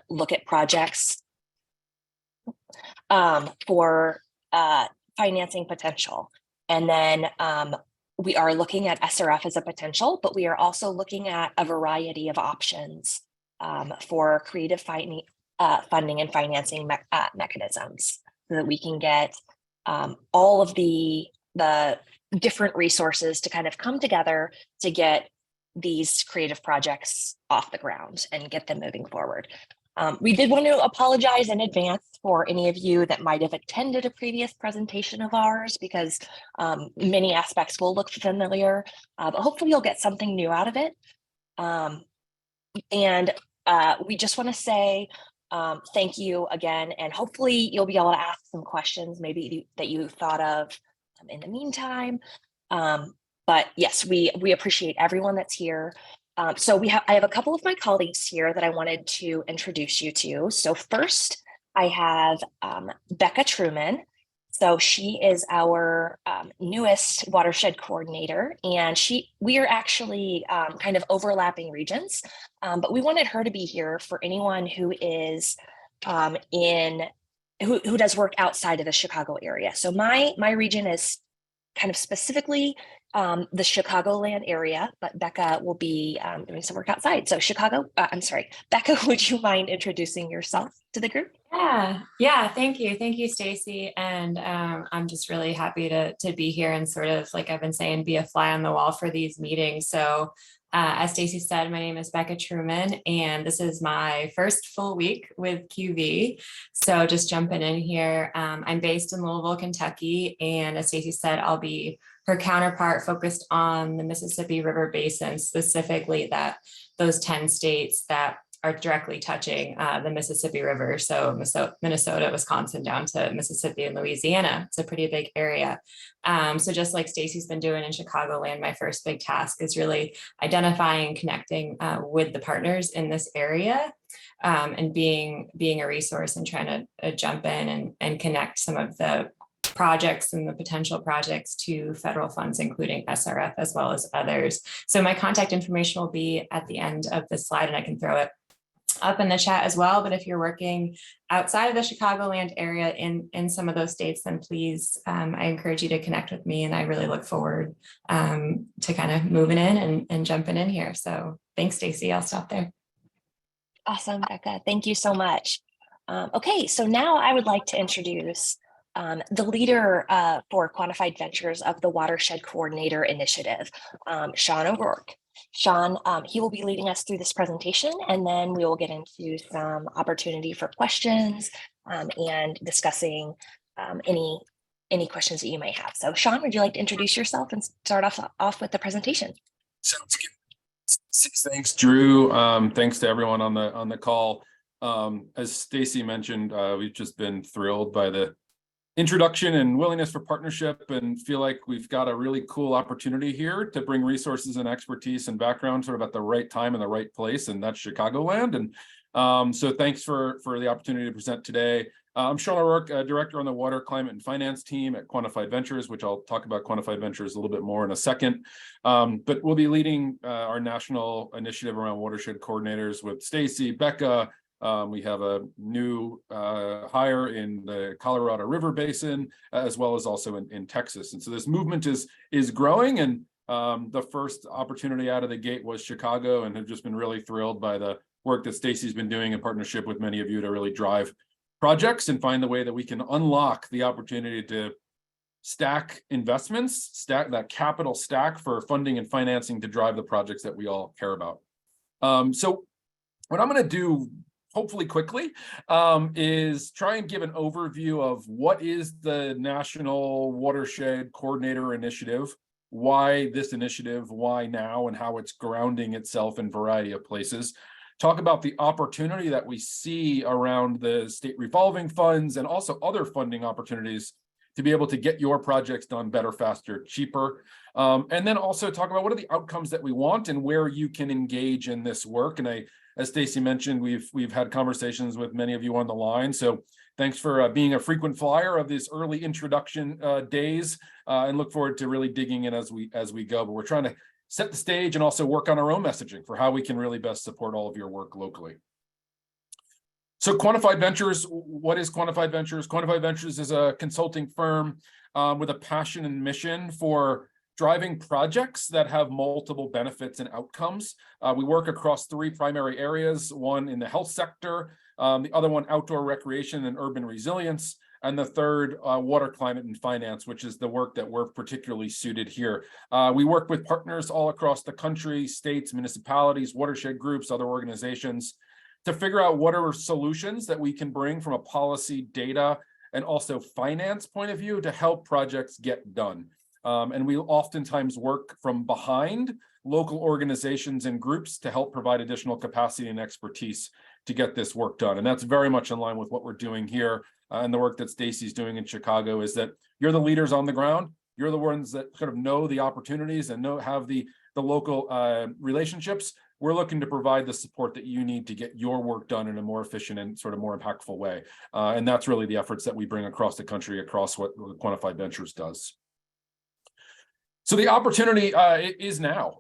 look at projects for financing potential. And then we are looking at SRF as a potential, but we are also looking at a variety of options for creative funding and financing mechanisms, so that we can get all of the different resources to kind of come together to get these creative projects off the ground and get them moving forward. We did want to apologize in advance for any of you that might have attended a previous presentation of ours, because many aspects will look familiar, but hopefully you'll get something new out of it. And we just want to say thank you again, and hopefully you'll be able to ask some questions maybe that you thought of in the meantime. But yes, we appreciate everyone that's here. So I have a couple of my colleagues here that I wanted to introduce you to. So first, I have Becca Truman. So she is our newest watershed coordinator, and we are actually kind of overlapping regions, but we wanted her to be here for anyone who is who does work outside of the Chicago area. So my region is kind of specifically the Chicagoland area, but Becca will be doing some work outside. So Becca, would you mind introducing yourself to the group? Yeah. Thank you, Stacy. And I'm just really happy to be here and sort of, like I've been saying, be a fly on the wall for these meetings. So as Stacy said, my name is Becca Truman, and this is my first full week with QV. So just jumping in here, I'm based in Louisville, Kentucky, and as Stacy said, I'll be her counterpart focused on the Mississippi River Basin, specifically those 10 states that are directly touching the Mississippi River. So Minnesota, Wisconsin, down to Mississippi and Louisiana. It's a pretty big area. So just like Stacy's been doing in Chicagoland, my first big task is really identifying and connecting with the partners in this area, and being a resource and trying to jump in and connect some of the projects and the potential projects to federal funds, including SRF as well as others. So my contact information will be at the end of the slide, and I can throw it up in the chat as well. But if you're working outside of the Chicagoland area in some of those states, then please, I encourage you to connect with me, and I really look forward to kind of moving in and jumping in here. So thanks, Stacy. I'll stop there. Awesome, Becca. Thank you so much. Okay, so now I would like to introduce the leader for Quantified Ventures of the Watershed Coordinator Initiative, Sean O'Rourke. Sean, he will be leading us through this presentation, and then we will get into some opportunity for questions and discussing any questions that you may have. So Sean, would you like to introduce yourself and start off with the presentation? Sounds good. Thanks, Drew. Thanks to everyone on the call. As Stacy mentioned, we've just been thrilled by the introduction and willingness for partnership, and feel like we've got a really cool opportunity here to bring resources and expertise and background sort of at the right time in the right place, and that's Chicagoland. And so thanks for the opportunity to present today. I'm Sean O'Rourke, Director on the Water, Climate, and Finance team at Quantified Ventures, which I'll talk about Quantified Ventures a little bit more in a second. But we'll be leading our national initiative around watershed coordinators with Stacy, Becca. We have a new hire in the Colorado River Basin, as well as also in Texas. And so this movement is growing, and the first opportunity out of the gate was Chicago, and have just been really thrilled by the work that Stacy's been doing in partnership with many of you to really drive projects and find the way that we can unlock the opportunity to stack investments, stack that capital stack for funding and financing to drive the projects that we all care about. So what I'm going to do, hopefully quickly, is try and give an overview of what is the National Watershed Coordinator Initiative, why this initiative, why now, and how it's grounding itself in a variety of places. Talk about the opportunity that we see around the state revolving funds and also other funding opportunities to be able to get your projects done better, faster, cheaper. And then also talk about what are the outcomes that we want and where you can engage in this work. And as Stacy mentioned, we've had conversations with many of you on the line. So thanks for being a frequent flyer of these early introduction days, and look forward to really digging in as we go. But we're trying to set the stage and also work on our own messaging for how we can really best support all of your work locally. So Quantified Ventures, what is Quantified Ventures? Quantified Ventures is a consulting firm with a passion and mission for driving projects that have multiple benefits and outcomes. We work across 3 primary areas, one in the health sector, the other one outdoor recreation and urban resilience, and the third water, climate, and finance, which is the work that we're particularly suited here. We work with partners all across the country, states, municipalities, watershed groups, other organizations, to figure out what are solutions that we can bring from a policy, data, and also finance point of view to help projects get done. And we oftentimes work from behind local organizations and groups to help provide additional capacity and expertise to get this work done. And that's very much in line with what we're doing here. And the work that Stacy's doing in Chicago is that you're the leaders on the ground. You're the ones that kind of know the opportunities and have the local relationships. We're looking to provide the support that you need to get your work done in a more efficient and sort of more impactful way. And that's really the efforts that we bring across the country, across what Quantified Ventures does. So the opportunity is now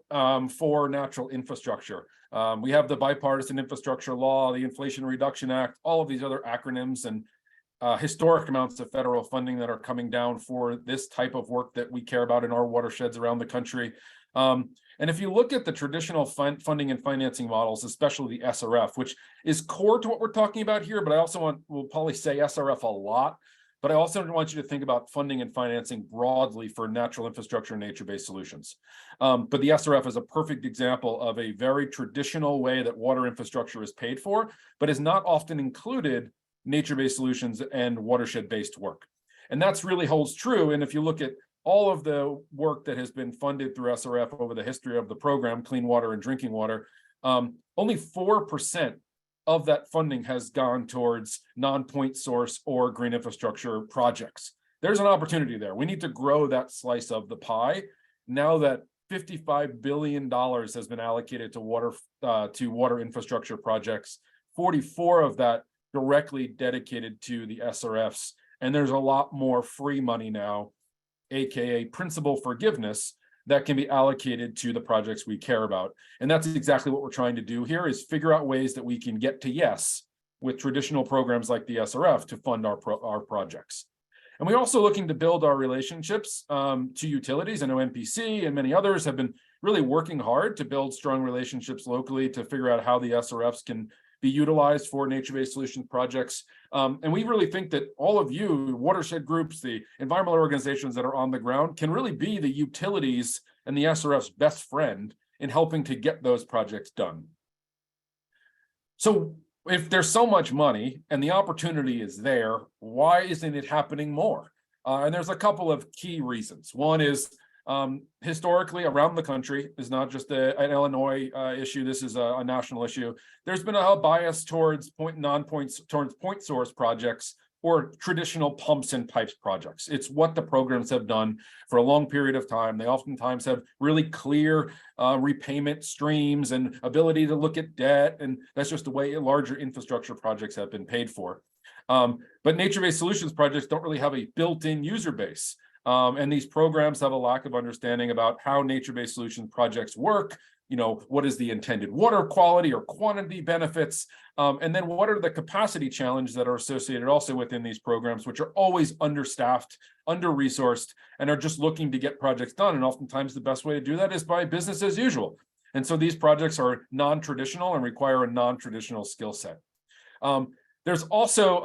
for natural infrastructure. We have the bipartisan infrastructure law, the Inflation Reduction Act, all of these other acronyms and historic amounts of federal funding that are coming down for this type of work that we care about in our watersheds around the country. And if you look at the traditional funding and financing models, especially the SRF, which is core to what we're talking about here, but I also we'll probably say SRF a lot, but I also want you to think about funding and financing broadly for natural infrastructure and nature-based solutions. But the SRF is a perfect example of a very traditional way that water infrastructure is paid for, but is not often included nature-based solutions and watershed-based work. And that's really holds true. And if you look at all of the work that has been funded through SRF over the history of the program, clean water and drinking water, only 4% of that funding has gone towards non-point source or green infrastructure projects. There's an opportunity there. We need to grow that slice of the pie now that $55 billion has been allocated to water infrastructure projects, 44 of that directly dedicated to the SRFs. And there's a lot more free money now, AKA principal forgiveness, that can be allocated to the projects we care about. And that's exactly what we're trying to do here, is figure out ways that we can get to yes with traditional programs like the SRF to fund our projects. And we're also looking to build our relationships to utilities. I know MPC and many others have been really working hard to build strong relationships locally to figure out how the SRFs can be utilized for nature-based solutions projects. And we really think that all of you, watershed groups, the environmental organizations that are on the ground, can really be the utilities and the SRF's best friend in helping to get those projects done. So if there's so much money and the opportunity is there, why isn't it happening more? And there's a couple of key reasons. One is historically around the country, is not just an Illinois issue. This is a national issue. There's been a bias towards point source projects or traditional pumps and pipes projects. It's what the programs have done for a long period of time. They oftentimes have really clear repayment streams and ability to look at debt. And that's just the way larger infrastructure projects have been paid for. But nature-based solutions projects don't really have a built-in user base. And these programs have a lack of understanding about how nature-based solution projects work. You know, what is the intended water quality or quantity benefits? And then what are the capacity challenges that are associated also within these programs, which are always understaffed, under-resourced, and are just looking to get projects done. And oftentimes the best way to do that is by business as usual. And so these projects are non-traditional and require a non-traditional skill set. There's also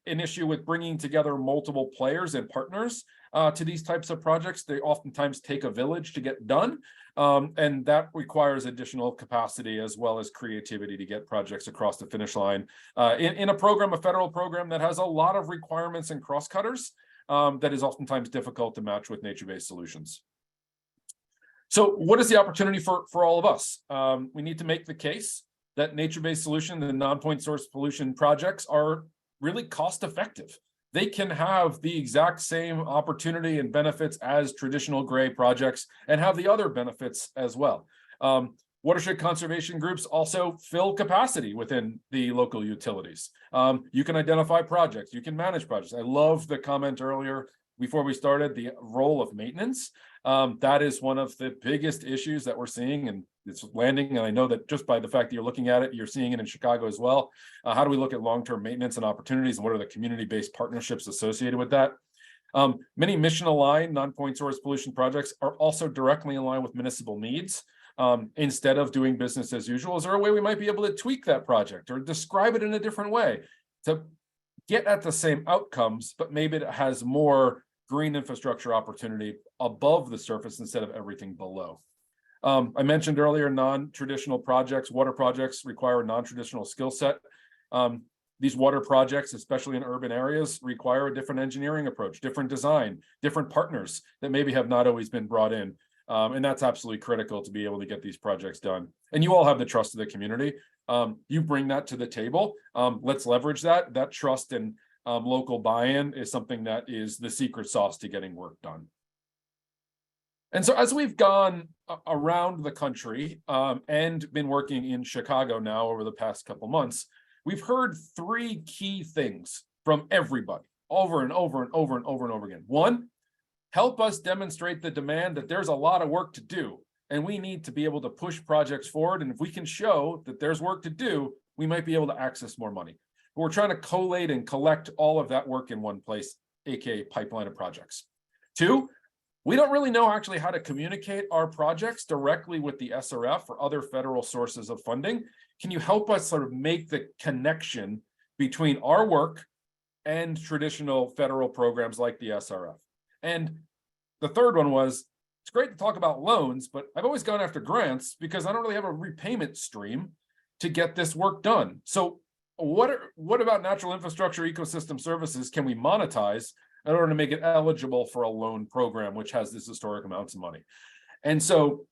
an issue with bringing together multiple players and partners to these types of projects. They oftentimes take a village to get done, and that requires additional capacity as well as creativity to get projects across the finish line. In a program, a federal program that has a lot of requirements and crosscutters, that is oftentimes difficult to match with nature-based solutions. So what is the opportunity for all of us? We need to make the case that nature-based solution and non-point source pollution projects are really cost-effective. They can have the exact same opportunity and benefits as traditional gray projects and have the other benefits as well. Watershed conservation groups also fill capacity within the local utilities. You can identify projects, you can manage projects. I love the comment earlier before we started, the role of maintenance. That is one of the biggest issues that we're seeing, and it's landing. And I know that just by the fact that you're looking at it, you're seeing it in Chicago as well. How do we look at long-term maintenance and opportunities, and what are the community-based partnerships associated with that? Many mission-aligned non-point source pollution projects are also directly in line with municipal needs. Instead of doing business as usual, is there a way we might be able to tweak that project or describe it in a different way to get at the same outcomes, but maybe it has more green infrastructure opportunity above the surface instead of everything below? I mentioned earlier, non-traditional projects, water projects require a non-traditional skill set. These water projects, especially in urban areas, require a different engineering approach, different design, different partners that maybe have not always been brought in. And that's absolutely critical to be able to get these projects done. And you all have the trust of the community. You bring that to the table. Let's leverage that. That trust and local buy-in is something that is the secret sauce to getting work done. And so as we've gone around the country and been working in Chicago now over the past couple months, we've heard three key things from everybody over and over and over and over and over again. One, help us demonstrate the demand that there's a lot of work to do, and we need to be able to push projects forward. And if we can show that there's work to do, we might be able to access more money. But we're trying to collate and collect all of that work in one place, aka pipeline of projects. Two, we don't really know actually how to communicate our projects directly with the SRF or other federal sources of funding. Can you help us sort of make the connection between our work and traditional federal programs like the SRF? And the third one was, it's great to talk about loans, but I've always gone after grants because I don't really have a repayment stream to get this work done. So what about natural infrastructure ecosystem services can we monetize in order to make it eligible for a loan program, which has this historic amounts of money? And so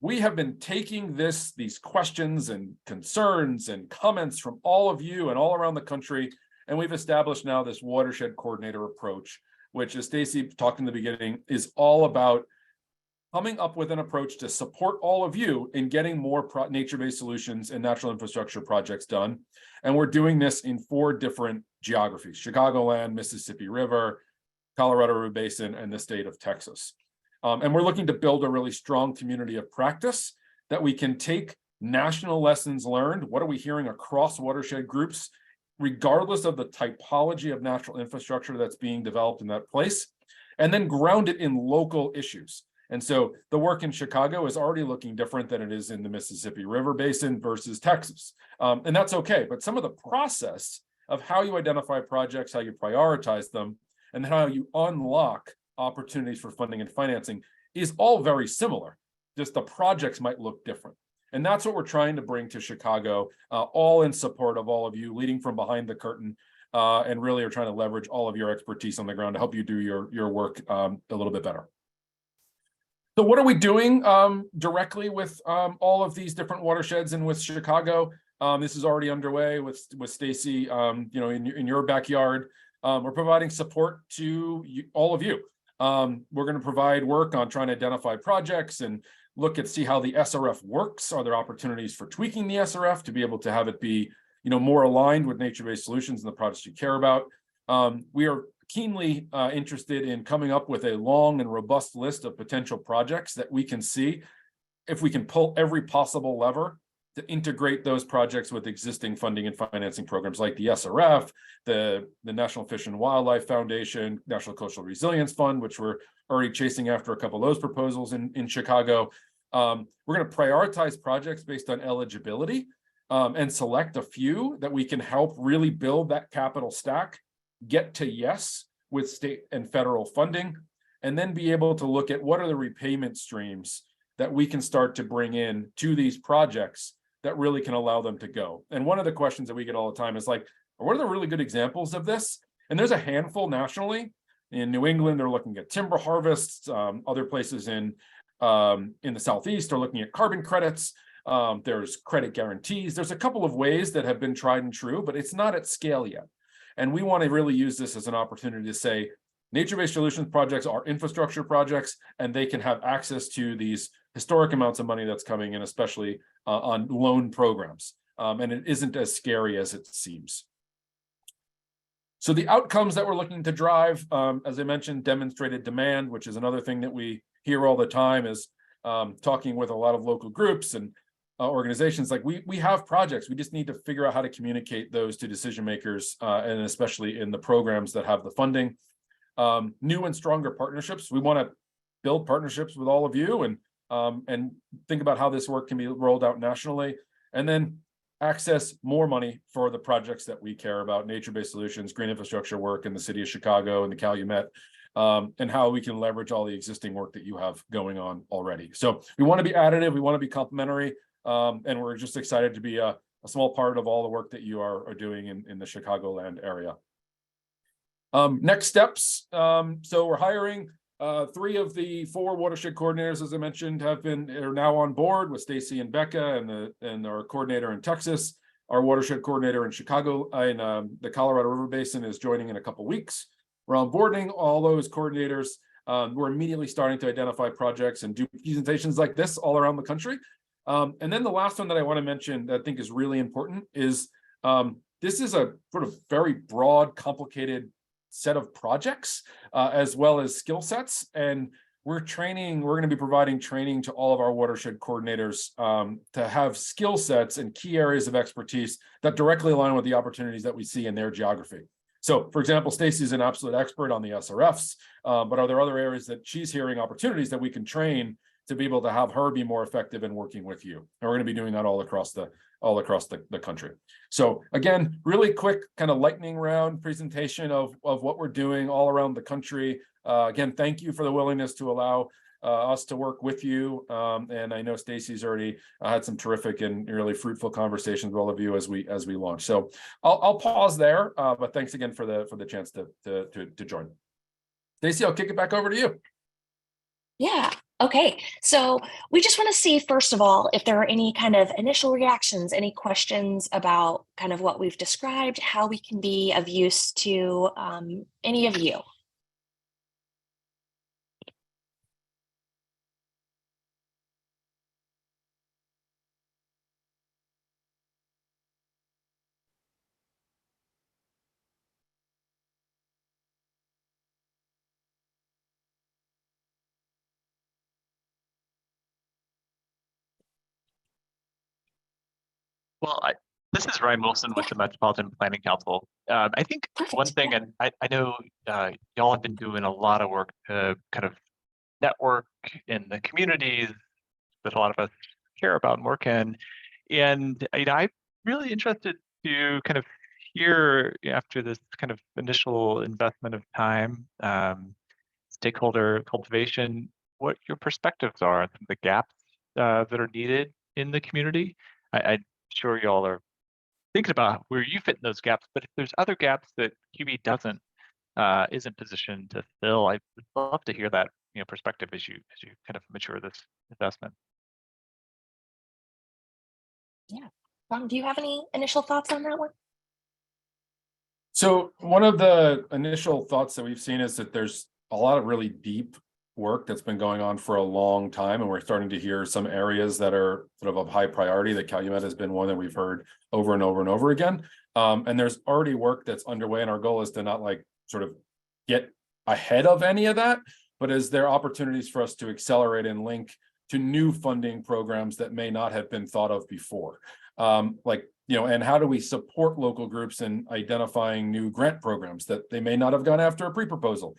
we have been taking these questions and concerns and comments from all of you and all around the country, and we've established now this watershed coordinator approach, which, as Stacy talked in the beginning, is all about coming up with an approach to support all of you in getting more nature-based solutions and natural infrastructure projects done. And we're doing this in 4 different geographies: Chicagoland, Mississippi River, Colorado River Basin, and the state of Texas. And we're looking to build a really strong community of practice that we can take national lessons learned. What are we hearing across watershed groups, regardless of the typology of natural infrastructure that's being developed in that place, and then ground it in local issues. And so the work in Chicago is already looking different than it is in the Mississippi River Basin versus Texas. And that's okay. But some of the process of how you identify projects, how you prioritize them, and how you unlock opportunities for funding and financing is all very similar. Just the projects might look different. And that's what we're trying to bring to Chicago, all in support of all of you, leading from behind the curtain, and really are trying to leverage all of your expertise on the ground to help you do your work a little bit better. So what are we doing directly with all of these different watersheds and with Chicago? This is already underway with Stacy, in your backyard. We're providing support to all of you. We're going to provide work on trying to identify projects and see how the SRF works. Are there opportunities for tweaking the SRF to be able to have it be, more aligned with nature-based solutions and the projects you care about? We are keenly interested in coming up with a long and robust list of potential projects that we can see if we can pull every possible lever to integrate those projects with existing funding and financing programs like the SRF, the National Fish and Wildlife Foundation, National Coastal Resilience Fund, which we're already chasing after a couple of those proposals in Chicago. We're going to prioritize projects based on eligibility and select a few that we can help really build that capital stack, get to yes with state and federal funding, and then be able to look at what are the repayment streams that we can start to bring in to these projects that really can allow them to go. And one of the questions that we get all the time is like, what are the really good examples of this? And there's a handful nationally. In New England, they're looking at timber harvests. Other places in the Southeast are looking at carbon credits. There's credit guarantees. There's a couple of ways that have been tried and true, but it's not at scale yet. And we want to really use this as an opportunity to say, nature-based solutions projects are infrastructure projects, and they can have access to these historic amounts of money that's coming in, especially on loan programs. And it isn't as scary as it seems. So the outcomes that we're looking to drive, as I mentioned, demonstrated demand, which is another thing that we hear all the time, is talking with a lot of local groups and organizations, like we have projects. We just need to figure out how to communicate those to decision makers, and especially in the programs that have the funding. New and stronger partnerships. We want to build partnerships with all of you and think about how this work can be rolled out nationally. And then access more money for the projects that we care about, nature-based solutions, green infrastructure work in the city of Chicago and the Calumet, and how we can leverage all the existing work that you have going on already. So we want to be additive, we want to be complementary, and we're just excited to be a small part of all the work that you are doing in the Chicagoland area. Next steps. So we're hiring 3 of the 4 watershed coordinators, as I mentioned, are now on board with Stacy and Becca, and our coordinator in Texas. Our watershed coordinator in Chicago, in the Colorado River Basin, is joining in a couple weeks. We're onboarding all those coordinators. We're immediately starting to identify projects and do presentations like this all around the country. And then the last one that I want to mention that I think is really important is this is a sort of very broad, complicated set of projects, as well as skill sets. And we're going to be providing training to all of our watershed coordinators to have skill sets and key areas of expertise that directly align with the opportunities that we see in their geography. So, for example, Stacy is an absolute expert on the SRFs, but are there other areas that she's hearing opportunities that we can train to be able to have her be more effective in working with you? And we're going to be doing that all across the country. So again, really quick kind of lightning round presentation of what we're doing all around the country. Again, thank you for the willingness to allow us to work with you. And I know Stacy's already had some terrific and really fruitful conversations with all of you as we launch. So I'll pause there, but thanks again for the chance to join. Stacy, I'll kick it back over to you. Yeah. Okay. So we just want to see, first of all, if there are any kind of initial reactions, any questions about kind of what we've described, how we can be of use to any of you. Well, this is Ryan Wilson with the Metropolitan Planning Council. I think one thing, and I know y'all have been doing a lot of work to kind of network in the communities that a lot of us care about and work in. And I'm really interested to kind of hear, after this kind of initial investment of time, stakeholder cultivation, what your perspectives are on some of the gaps that are needed in the community. I'm sure y'all are thinking about where you fit in those gaps, but if there's other gaps that QB isn't positioned to fill, I'd love to hear that perspective as you kind of mature this investment. Yeah. Do you have any initial thoughts on that one? So one of the initial thoughts that we've seen is that there's a lot of really deep work that's been going on for a long time, and we're starting to hear some areas that are sort of high priority. The Calumet has been one that we've heard over and over and over again. And there's already work that's underway, and our goal is to not sort of get ahead of any of that, but is there opportunities for us to accelerate and link to new funding programs that may not have been thought of before? And how do we support local groups in identifying new grant programs that they may not have gone after a pre-proposal?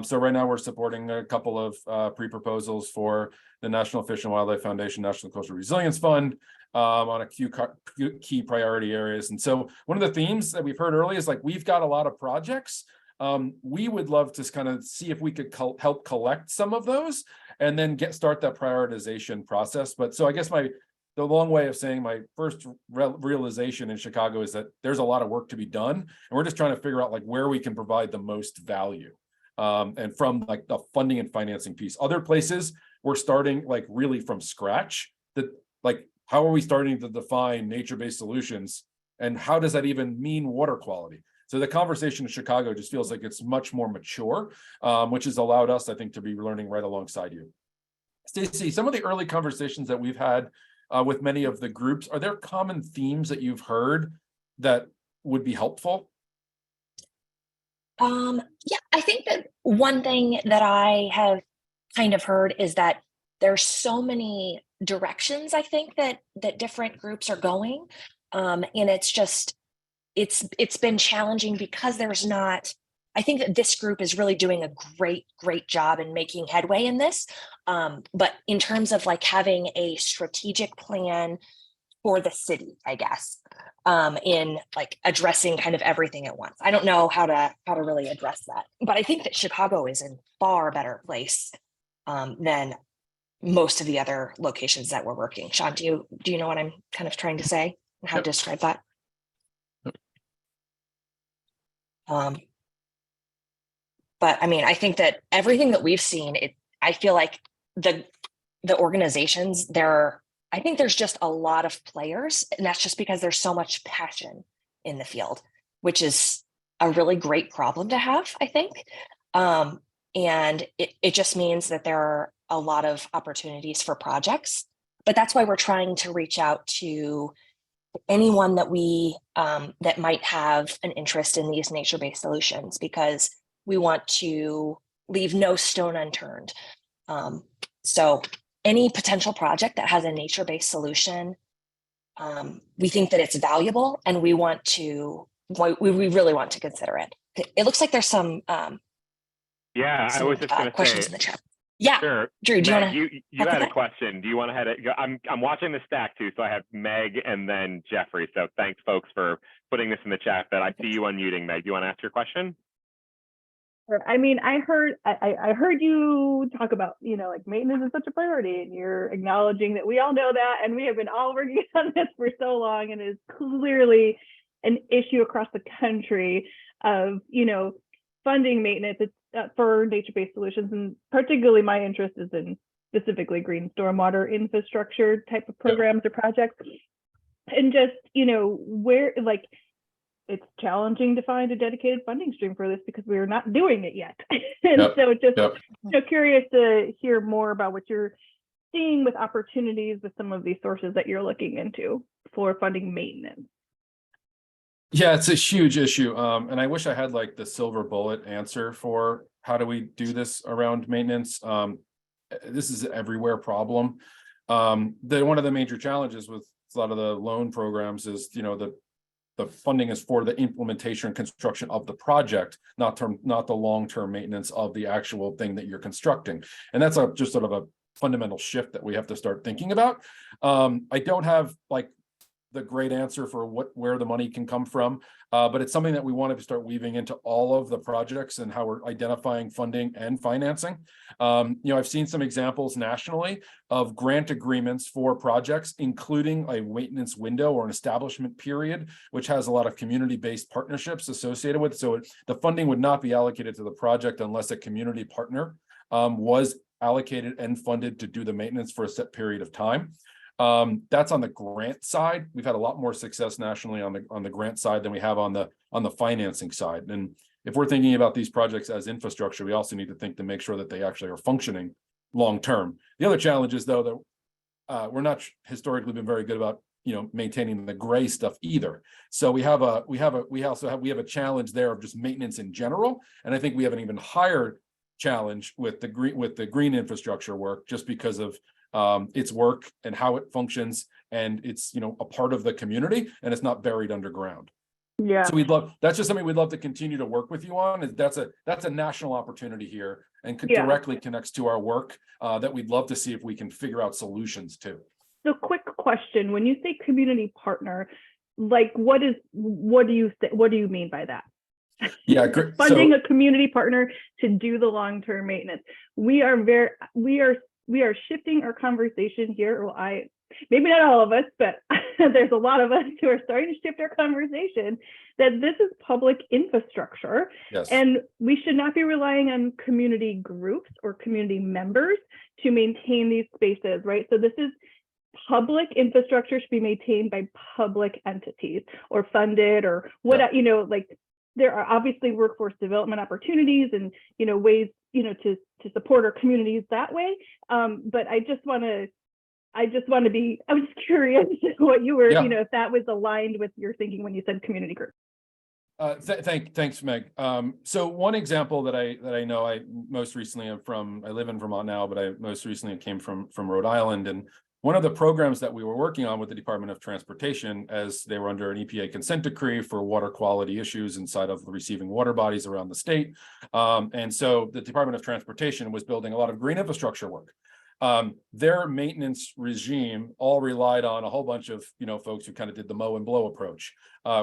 So right now we're supporting a couple of pre-proposals for the National Fish and Wildlife Foundation National Coastal Resilience Fund on a few key priority areas. And so one of the themes that we've heard early is we've got a lot of projects. We would love to kind of see if we could help collect some of those and then start that prioritization process. But so I guess the long way of saying my first realization in Chicago is that there's a lot of work to be done, and we're just trying to figure out where we can provide the most value. And from the funding and financing piece. Other places we're starting really from scratch. How are we starting to define nature-based solutions, and how does that even mean water quality? So the conversation in Chicago just feels like it's much more mature, which has allowed us, I think, to be learning right alongside you. Stacy, some of the early conversations that we've had with many of the groups, are there common themes that you've heard that would be helpful? Yeah, I think that one thing that I have kind of heard is that there's so many directions I think that different groups are going. And it's been challenging because there's not, I think that this group is really doing a great job in making headway in this. But in terms of like having a strategic plan for the city, I guess, in like addressing kind of everything at once. I don't know how to really address that, but I think that Chicago is in far better place than most of the other locations that we're working. Sean, do you know what I'm kind of trying to say and how to describe that? But I mean, I think that everything that we've seen, I feel like the organizations, I think there's just a lot of players, and that's just because there's so much passion in the field, which is a really great problem to have, I think. And it just means that there are a lot of opportunities for projects, but that's why we're trying to reach out to anyone that that might have an interest in these nature-based solutions, because we want to leave no stone unturned. So any potential project that has a nature-based solution, we think that it's valuable, and we really want to consider it. It looks like there's some yeah, I was just going to questions say in the chat. Yeah, sure. Drew, do you Meg, want to? you had a question. Do you want to head it? I'm watching the stack too, so I have Meg and then Jeffrey. So thanks, folks, for putting this in the chat. But I see you unmuting, Meg. Do you want to ask your question? I mean, I heard you talk about, like maintenance is such a priority, and you're acknowledging that we all know that, and we have been all working on this for so long, and it is clearly an issue across the country of, funding maintenance for nature-based solutions, and particularly my interest is in specifically green stormwater infrastructure type of programs or projects, and just, where like, it's challenging to find a dedicated funding stream for this because we're not doing it yet. And so just curious to hear more about what you're seeing with opportunities with some of these sources that you're looking into for funding maintenance. Yeah, it's a huge issue. And I wish I had like the silver bullet answer for how do we do this around maintenance. This is an everywhere problem. One of the major challenges with a lot of the loan programs is, the funding is for the implementation and construction of the project, not the long-term maintenance of the actual thing that you're constructing. And that's just sort of a fundamental shift that we have to start thinking about. I don't have like the great answer for where the money can come from, but it's something that we want to start weaving into all of the projects and how we're identifying funding and financing. I've seen some examples nationally of grant agreements for projects, including a maintenance window or an establishment period, which has a lot of community-based partnerships associated with it. So the funding would not be allocated to the project unless a community partner was allocated and funded to do the maintenance for a set period of time. That's on the grant side. We've had a lot more success nationally on the grant side than we have on the financing side. And if we're thinking about these projects as infrastructure, we also need to think to make sure that they actually are functioning long term. The other challenge is though that we're not historically been very good about maintaining the gray stuff either. So we have a challenge there of just maintenance in general, and I think we have an even higher challenge with the green infrastructure work, just because of its work and how it functions, and it's a part of the community, and it's not buried underground. Yeah. So that's just something we'd love to continue to work with you on. That's a national opportunity here, and directly connects to our work that we'd love to see if we can figure out solutions to. So quick question, when you say community partner, like what do you mean by that? Yeah, great. Funding a community partner to do the long-term maintenance. We are shifting our conversation here. Well, maybe not all of us, but there's a lot of us who are starting to shift our conversation that this is public infrastructure. Yes. And we should not be relying on community groups or community members to maintain these spaces, right? So this is public infrastructure, should be maintained by public entities or funded or what, like there are obviously workforce development opportunities and, ways, to support our communities that way. But I was curious what you were, if that was aligned with your thinking when you said community group. Thanks, Meg. So one example that I know, I most recently am from, I live in Vermont now, but I most recently came from Rhode Island. And one of the programs that we were working on with the Department of Transportation, as they were under an EPA consent decree for water quality issues inside of the receiving water bodies around the state. And so the Department of Transportation was building a lot of green infrastructure work. Their maintenance regime all relied on a whole bunch of, folks who kind of did the mow and blow approach,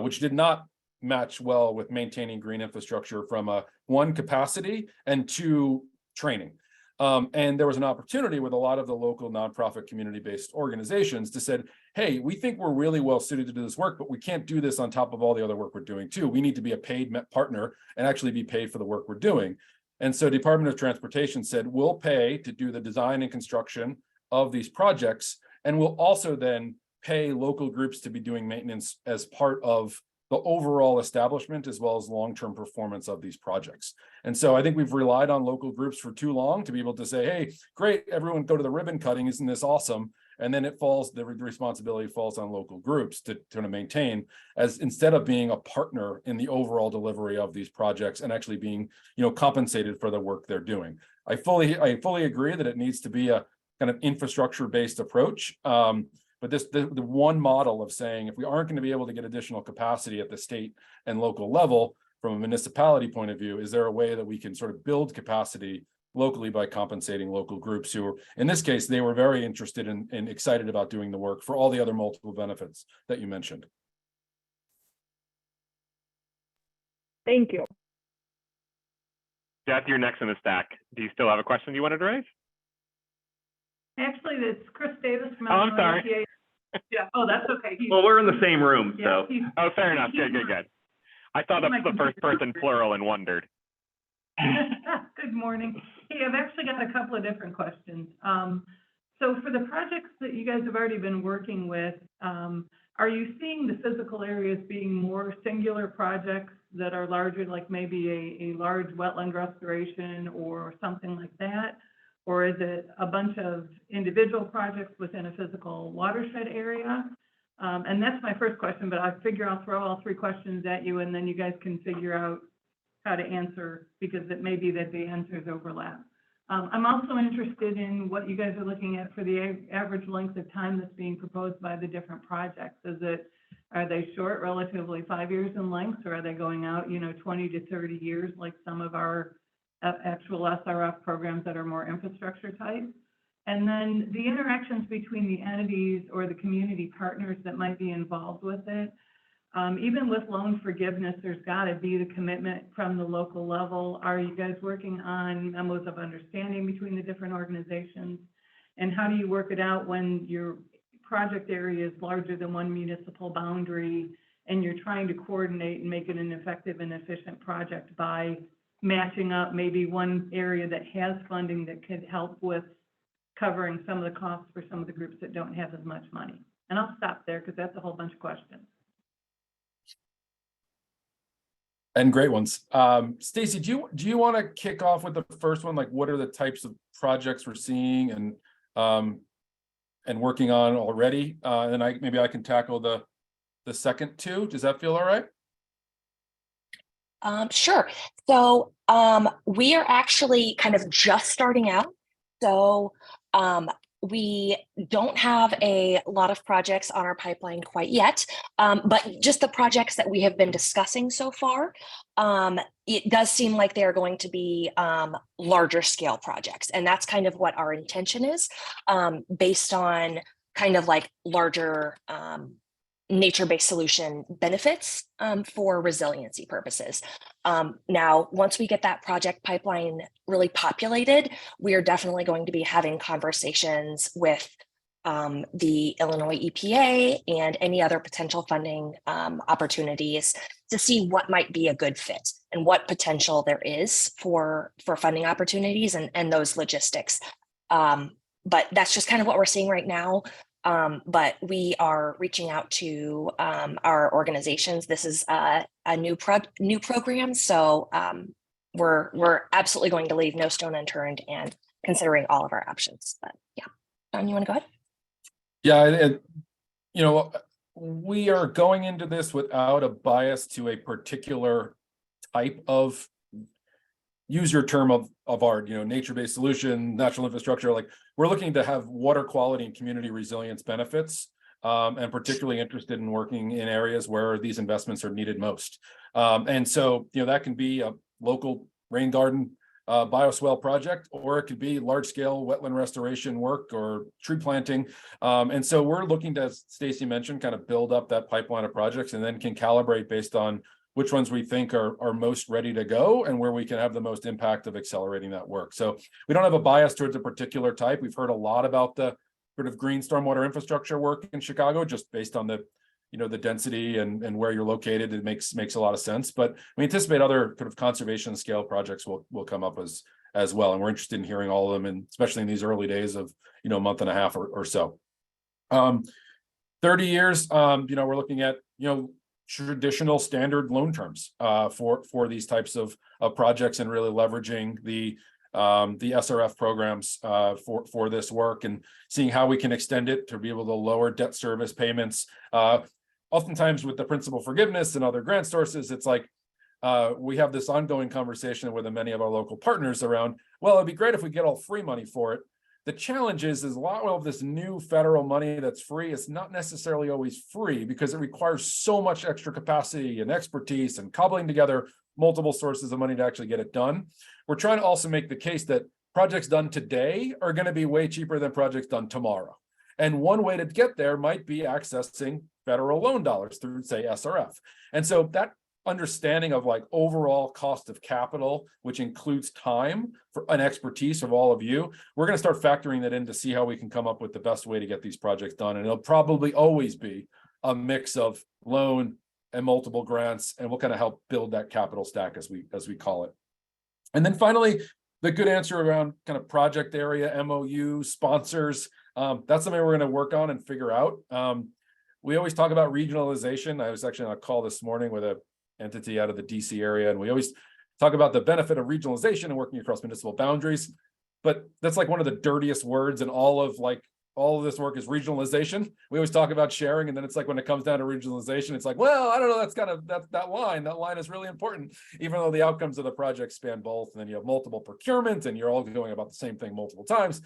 which did not match well with maintaining green infrastructure from one, capacity, and two, training. And there was an opportunity with a lot of the local nonprofit community-based organizations to said, hey, we think we're really well suited to do this work, but we can't do this on top of all the other work we're doing too. We need to be a paid partner and actually be paid for the work we're doing. And so Department of Transportation said, we'll pay to do the design and construction of these projects, and we'll also then pay local groups to be doing maintenance as part of the overall establishment as well as long-term performance of these projects. And so I think we've relied on local groups for too long to be able to say, hey, great, everyone go to the ribbon cutting, isn't this awesome? And then the responsibility falls on local groups to maintain, as instead of being a partner in the overall delivery of these projects and actually being, compensated for the work they're doing. I fully agree that it needs to be a kind of infrastructure-based approach. But the one model of saying, if we aren't going to be able to get additional capacity at the state and local level from a municipality point of view, is there a way that we can sort of build capacity locally by compensating local groups who are, in this case, they were very interested in and excited about doing the work for all the other multiple benefits that you mentioned. Thank you. Jeff, you're next in the stack. Do you still have a question you wanted to raise? Actually, it's Chris Davis from I'm Illinois sorry. EPA. Yeah, oh, that's okay. Well, we're in the same room, Yeah, so. he's- Oh, fair enough. Good. I thought that was the first person plural and wondered. Good morning. Hey, I've actually got a couple of different questions. So for the projects that you guys have already been working with, are you seeing the physical areas being more singular projects that are larger, like maybe a large wetland restoration or something like that? Or is it a bunch of individual projects within a physical watershed area? And that's my first question, but I figure I'll throw all three questions at you and then you guys can figure out how to answer, because it may be that the answers overlap. I'm also interested in what you guys are looking at for the average length of time that's being proposed by the different projects. Are they short, relatively 5 years in length, or are they going out, 20 to 30 years like some of our actual SRF programs that are more infrastructure type? And then the interactions between the entities or the community partners that might be involved with it. Even with loan forgiveness, there's got to be the commitment from the local level. Are you guys working on memos of understanding between the different organizations? And how do you work it out when your project area is larger than one municipal boundary and you're trying to coordinate and make it an effective and efficient project by matching up maybe one area that has funding that could help with covering some of the costs for some of the groups that don't have as much money? And I'll stop there because that's a whole bunch of questions. And great ones. Stacy, do you want to kick off with the first one? Like, what are the types of projects we're seeing and working on already? And maybe I can tackle the second two. Does that feel all right? Sure. So we are actually kind of just starting out. So we don't have a lot of projects on our pipeline quite yet, but just the projects that we have been discussing so far, it does seem like they are going to be larger scale projects. And that's kind of what our intention is, based on kind of like larger nature-based solution benefits for resiliency purposes. Now, once we get that project pipeline really populated, we are definitely going to be having conversations with the Illinois EPA and any other potential funding opportunities to see what might be a good fit and what potential there is for funding opportunities and those logistics. But that's just kind of what we're seeing right now. But we are reaching out to our organizations. This is a new program, so we're absolutely going to leave no stone unturned and considering all of our options. But yeah, Don, you want to go ahead? Yeah, we are going into this without a bias to a particular type of, use your term of art, nature-based solution, natural infrastructure. Like, we're looking to have water quality and community resilience benefits, and particularly interested in working in areas where these investments are needed most. And so, that can be a local rain garden bioswale project, or it could be large-scale wetland restoration work or tree planting. And so we're looking to, as Stacy mentioned, kind of build up that pipeline of projects, and then can calibrate based on which ones we think are most ready to go and where we can have the most impact of accelerating that work. So we don't have a bias towards a particular type. We've heard a lot about the sort of green stormwater infrastructure work in Chicago, just based on the the density and where you're located. It makes a lot of sense, but we anticipate other sort of conservation scale projects will come up as well. And we're interested in hearing all of them, and especially in these early days of, a month and a half or so. 30 years, we're looking at, traditional standard loan terms for these types of projects, and really leveraging the SRF programs for this work, and seeing how we can extend it to be able to lower debt service payments. Oftentimes with the principal forgiveness and other grant sources, it's like we have this ongoing conversation with many of our local partners around, well, it'd be great if we get all free money for it. The challenge is a lot of this new federal money that's free is not necessarily always free, because it requires so much extra capacity and expertise and cobbling together multiple sources of money to actually get it done. We're trying to also make the case that projects done today are going to be way cheaper than projects done tomorrow. And one way to get there might be accessing federal loan dollars through, say, SRF. And so that understanding of like overall cost of capital, which includes time for an expertise of all of you, we're going to start factoring that in to see how we can come up with the best way to get these projects done. And it'll probably always be a mix of loan and multiple grants, and we'll kind of help build that capital stack, as we call it. And then finally, the good answer around kind of project area, MOU, sponsors, that's something we're going to work on and figure out. We always talk about regionalization. I was actually on a call this morning with an entity out of the DC area, and we always talk about the benefit of regionalization and working across municipal boundaries, but that's like one of the dirtiest words in all of this work is regionalization. We always talk about sharing, and then it's like when it comes down to regionalization, it's like, well, I don't know, that's kind of that line is really important, even though the outcomes of the project span both, and then you have multiple procurement and you're all going about the same thing multiple times.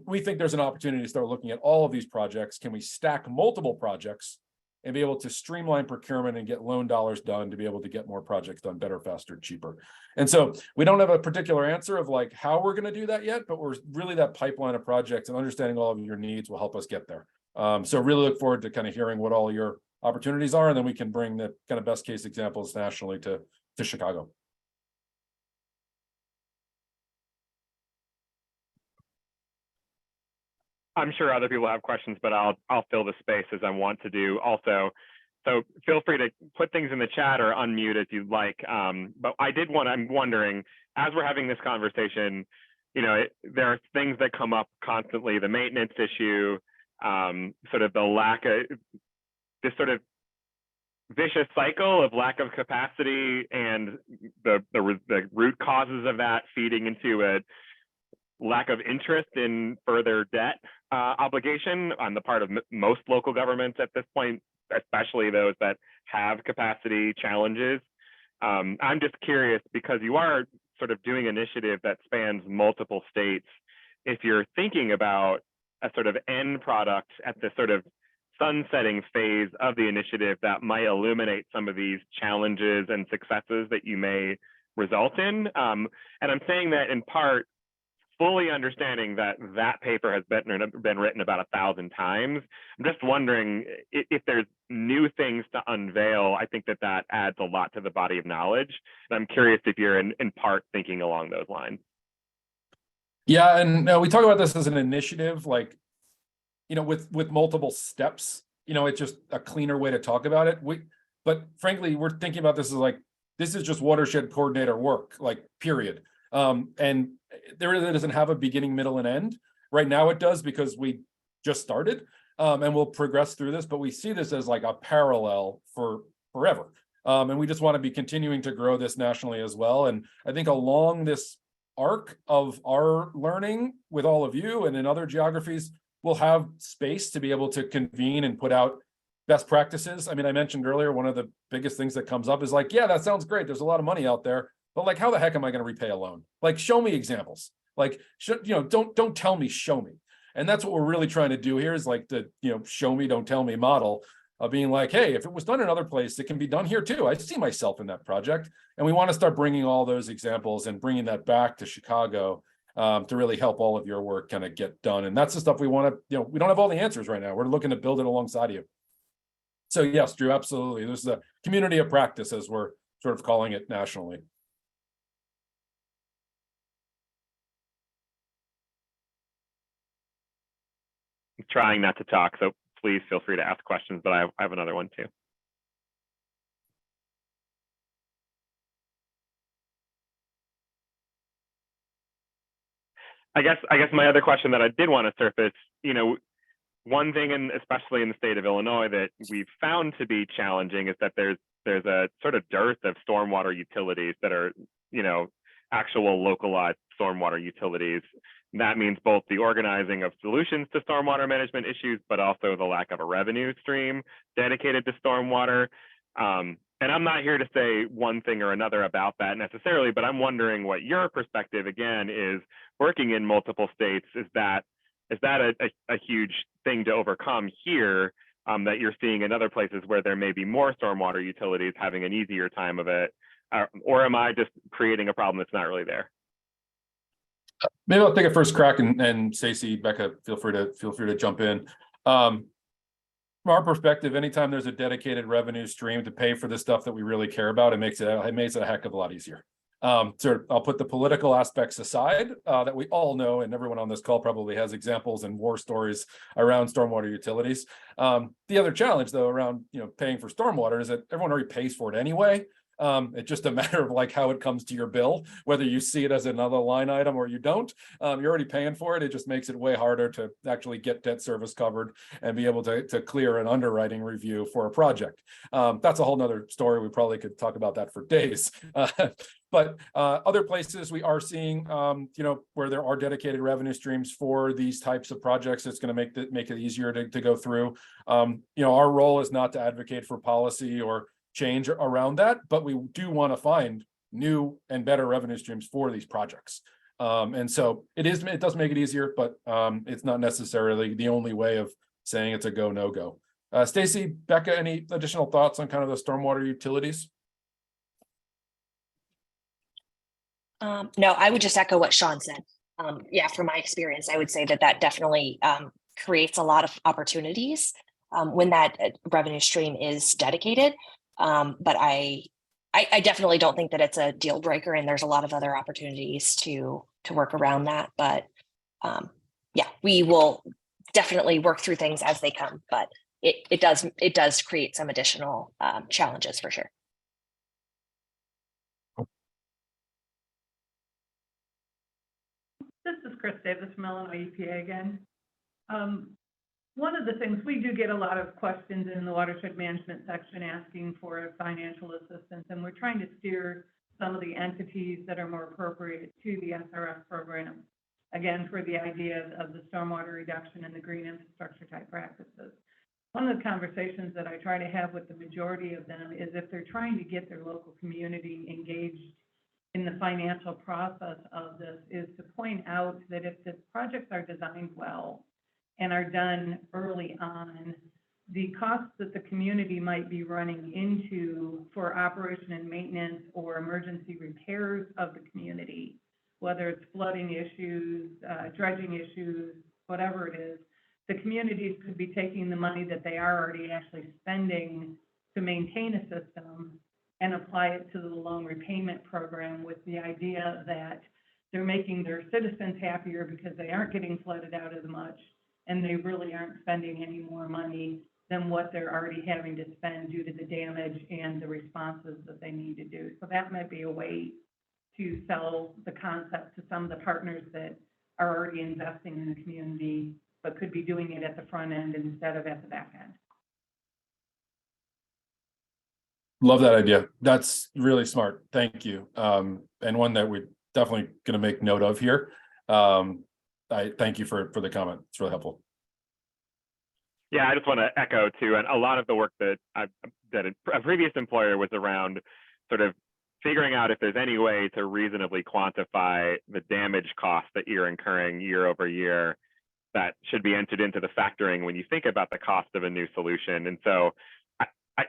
We think there's an opportunity to start looking at all of these projects. Can we stack multiple projects and be able to streamline procurement and get loan dollars done to be able to get more projects done better, faster, cheaper? And so we don't have a particular answer of like how we're going to do that yet, but we're really, that pipeline of projects and understanding all of your needs will help us get there. So really look forward to kind of hearing what all your opportunities are, and then we can bring the kind of best case examples nationally to Chicago. I'm sure other people have questions, but I'll fill the space as I want to do also. So feel free to put things in the chat or unmute as you'd like. But I'm wondering, as we're having this conversation, there are things that come up constantly: the maintenance issue, sort of the lack of this sort of vicious cycle of lack of capacity, and the root causes of that feeding into a lack of interest in further debt obligation on the part of most local governments at this point, especially those that have capacity challenges. I'm just curious, because you are sort of doing an initiative that spans multiple states, if you're thinking about a sort of end product at the sort of sunsetting phase of the initiative that might illuminate some of these challenges and successes that you may result in. And I'm saying that in part fully understanding that paper has been written about 1,000 times. I'm just wondering if there's new things to unveil. I think that adds a lot to the body of knowledge. And I'm curious if you're in part thinking along those lines. Yeah, and we talk about this as an initiative, like, with multiple steps. It's just a cleaner way to talk about it. But frankly, we're thinking about this as like, this is just watershed coordinator work, like, period. And there really doesn't have a beginning, middle, and end. Right now it does, because we just started, and we'll progress through this, but we see this as like a parallel for forever. And we just want to be continuing to grow this nationally as well. And I think along this arc of our learning with all of you and in other geographies, we'll have space to be able to convene and put out best practices. I mean, I mentioned earlier, one of the biggest things that comes up is like, yeah, that sounds great. There's a lot of money out there, but like, how the heck am I going to repay a loan? Like, show me examples. Like, don't tell me, show me. And that's what we're really trying to do here is like the, show me, don't tell me model of being like, hey, if it was done in another place, it can be done here too. I see myself in that project. And we want to start bringing all those examples and bringing that back to Chicago to really help all of your work kind of get done. And that's the stuff we want to, we don't have all the answers right now. We're looking to build it alongside you. So yes, Drew, absolutely. This is a community of practice, as we're sort of calling it nationally. I'm trying not to talk, so please feel free to ask questions, but I have another one too. I guess my other question that I did want to surface, one thing, and especially in the state of Illinois, that we've found to be challenging is that there's a sort of dearth of stormwater utilities that are, actual localized stormwater utilities. And that means both the organizing of solutions to stormwater management issues, but also the lack of a revenue stream dedicated to stormwater. And I'm not here to say one thing or another about that necessarily, but I'm wondering what your perspective again is working in multiple states. Is that a huge thing to overcome here that you're seeing in other places where there may be more stormwater utilities having an easier time of it? Or am I just creating a problem that's not really there? Maybe I'll take a first crack, and Stacey, Becca, feel free to jump in. From our perspective, anytime there's a dedicated revenue stream to pay for the stuff that we really care about, it makes it a heck of a lot easier. So I'll put the political aspects aside that we all know, and everyone on this call probably has examples and war stories around stormwater utilities. The other challenge, though, around paying for stormwater is that everyone already pays for it anyway. It's just a matter of like how it comes to your bill, whether you see it as another line item or you don't. You're already paying for it. It just makes it way harder to actually get debt service covered and be able to clear an underwriting review for a project. That's a whole nother story. We probably could talk about that for days. But other places we are seeing, where there are dedicated revenue streams for these types of projects, it's going to make it easier to go through. Our role is not to advocate for policy or change around that, but we do want to find new and better revenue streams for these projects. And so it does make it easier, but it's not necessarily the only way of saying it's a go, no go. Stacey, Becca, any additional thoughts on kind of the stormwater utilities? No, I would just echo what Sean said. Yeah, from my experience, I would say that definitely creates a lot of opportunities when that revenue stream is dedicated. But I definitely don't think that it's a deal breaker, and there's a lot of other opportunities to work around that. But yeah, we will definitely work through things as they come, but it does create some additional challenges for sure. This is Chris Davis from Illinois EPA again. One of the things, we do get a lot of questions in the watershed management section asking for financial assistance, and we're trying to steer some of the entities that are more appropriate to the SRF program, again, for the idea of the stormwater reduction and the green infrastructure type practices. One of the conversations that I try to have with the majority of them is if they're trying to get their local community engaged in the financial process of this, is to point out that if the projects are designed well and are done early on, the costs that the community might be running into for operation and maintenance or emergency repairs of the community, whether it's flooding issues, dredging issues, whatever it is, the communities could be taking the money that they are already actually spending to maintain a system and apply it to the loan repayment program, with the idea that they're making their citizens happier because they aren't getting flooded out as much, and they really aren't spending any more money than what they're already having to spend due to the damage and the responses that they need to do. So that might be a way to sell the concept to some of the partners that are already investing in the community, but could be doing it at the front end instead of at the back end. Love that idea. That's really smart. Thank you. And one that we're definitely going to make note of here. I thank you for the comment. It's really helpful. Yeah, I just want to echo too, and a lot of the work that a previous employer was around sort of figuring out if there's any way to reasonably quantify the damage cost that you're incurring year over year that should be entered into the factoring when you think about the cost of a new solution. And so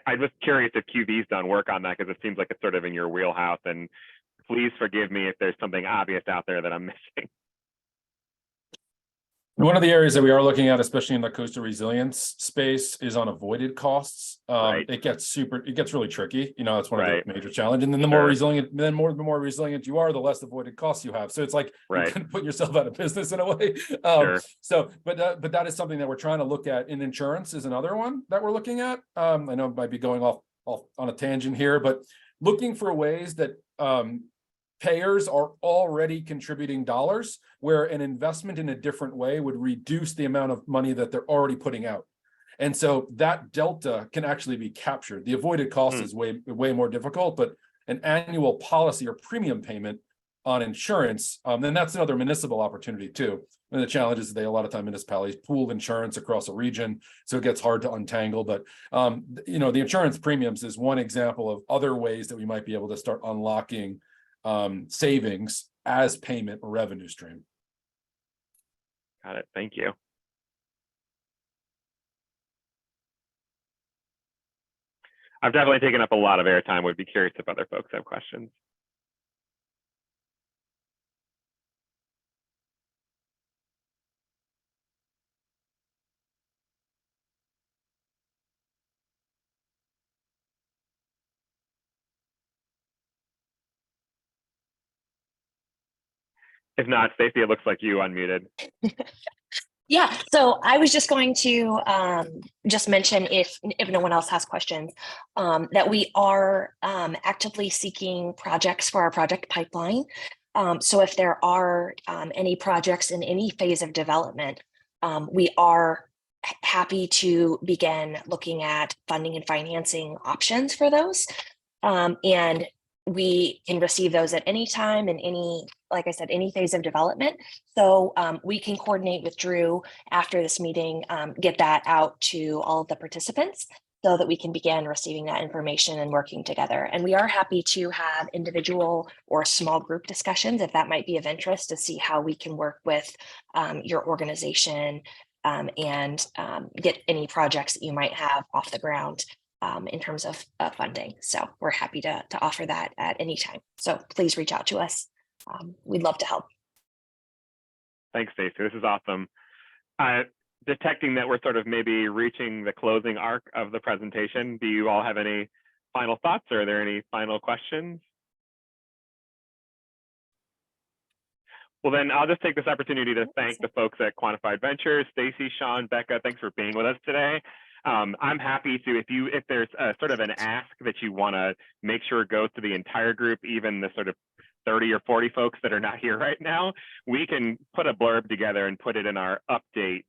I was curious if QV's done work on that, because it seems like it's sort of in your wheelhouse, and please forgive me if there's something obvious out there that I'm missing. One of the areas that we are looking at, especially in the coastal resilience space, is on avoided costs. Right. It gets really tricky. You know, that's one of Right. the major challenges. And then the more resilient, the more resilient you are, the less avoided costs you have. So it's like you Right. can put yourself out of business in a way. Sure. So, but that is something that we're trying to look at. In insurance is another one that we're looking at. I know it might be going off on a tangent here, but looking for ways that payers are already contributing dollars, where an investment in a different way would reduce the amount of money that they're already putting out. And so that delta can actually be captured. The avoided cost is way more difficult, but an annual policy or premium payment on insurance, then that's another municipal opportunity too. And the challenge is a lot of time municipalities pool insurance across a region, so it gets hard to untangle. But you know, the insurance premiums is one example of other ways that we might be able to start unlocking savings as payment or revenue stream. Got it. Thank you. I've definitely taken up a lot of airtime. Would be curious if other folks have questions. If not, Stacey, it looks like you unmuted. Yeah, so I was just going to just mention, if no one else has questions, that we are actively seeking projects for our project pipeline. So if there are any projects in any phase of development, we are happy to begin looking at funding and financing options for those. And we can receive those at any time in any, like I said, any phase of development. So we can coordinate with Drew after this meeting, get that out to all of the participants so that we can begin receiving that information and working together. And we are happy to have individual or small group discussions if that might be of interest, to see how we can work with your organization and get any projects that you might have off the ground in terms of funding. So we're happy to offer that at any time. So please reach out to us. We'd love to help. Thanks, Stacey. This is awesome. Detecting that we're sort of maybe reaching the closing arc of the presentation, do you all have any final thoughts, or are there any final questions? Well, then I'll just take this opportunity to thank the folks at Quantified Ventures, Stacey, Sean, Becca, thanks for being with us today. I'm happy to, if there's a sort of an ask that you want to make sure goes to the entire group, even the sort of 30 or 40 folks that are not here right now, we can put a blurb together and put it in our update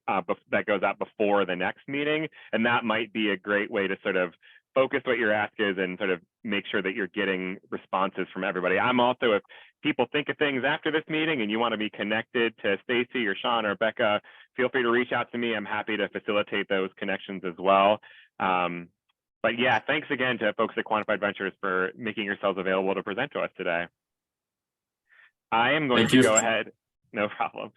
that goes out before the next meeting. And that might be a great way to sort of focus what your ask is and sort of make sure that you're getting responses from everybody. I'm also, if people think of things after this meeting and you want to be connected to Stacey or Sean or Becca, feel free to reach out to me. I'm happy to facilitate those connections as well. But yeah, thanks again to folks at Quantified Ventures for making yourselves available to present to us today. I am going to go ahead. No problem.